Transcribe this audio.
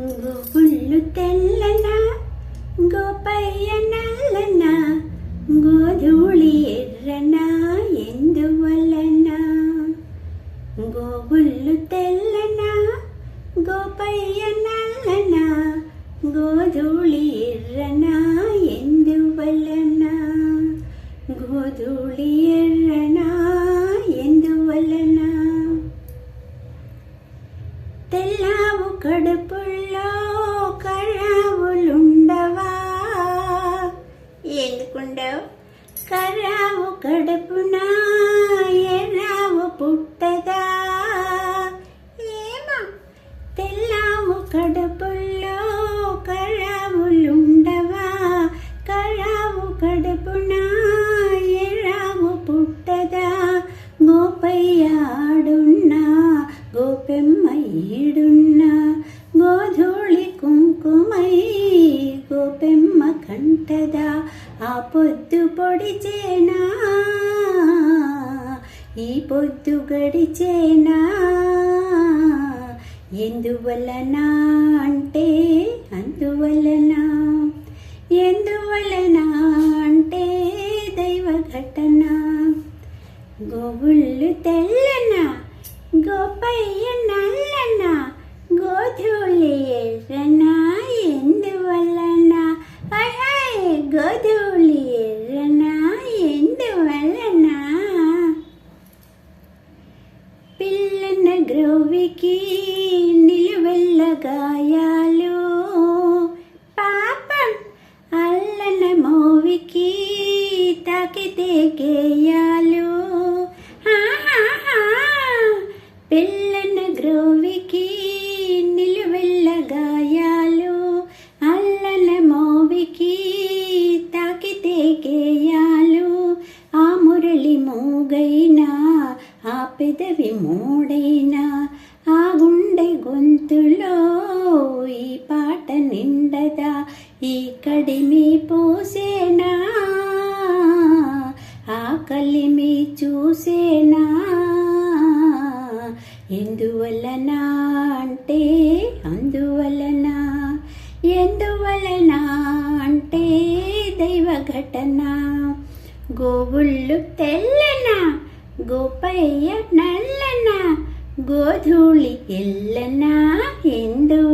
గోవుళ్ళు తెల్లన గోపయ్య నల్లన గోధూళి ఎర్రన ఎందువలన. గోవుళ్ళు తెల్లన గోపయ్య నల్లన గోధూళి ఎర్రన ఎందువలన. గోధూళి ఎర్రన ఎందువలన. తెల్లావు కడుపుల్లో కరావులుండవా, ఎందుకుండవు? కరావు కడుపున ఎర్రావు పుట్టదా ఏమా. తెల్లావు కడుపుల్లో కరావులుండవా, కరావు కడుపున ఎర్రావు పుట్టదా. గోపయ్య ఆడున్నా గోపెమ్మ ఈడున్నా గోధూళి కుంకుమై గోపెమ్మ కంటదా. ఆ పొద్దు పొడిచేనా ఈ పొద్దు గడిచేనా ఎందువలన అంటే అందువలన. ఎందువలన అంటే దైవ ఘటన. గోవుళ్ళు తెల్లన గోపయ్య నల్లన గోధూళి ఎర్రన ఎందువలన. గోధూళి ఎర్రన ఎందువలన. పిల్లన గ్రోవికి నిలువెల్ల గాయాలు, పాపం అల్లన మోవికి తాకితే గేయాలు. పిల్లన గ్రోవికి నిలువెల్ల గాయాలు, అల్లన మోవికి తాకితే గేయాలు. ఆ మురళి మోగైనా ఆ పెదవి మోడైనా ఆ గుండె గొంతులో ఈ పాట నిండదా. ఈ కడిమి పోసేనా ఆ కలిమి చూసేనా ఎందువలన అంటే అందువలన. ఎందువలన అంటే దైవ ఘటన. గోవుళ్ళు తెల్లన గోపయ్య నల్లన గోధూళి ఎల్లన ఎందువలన.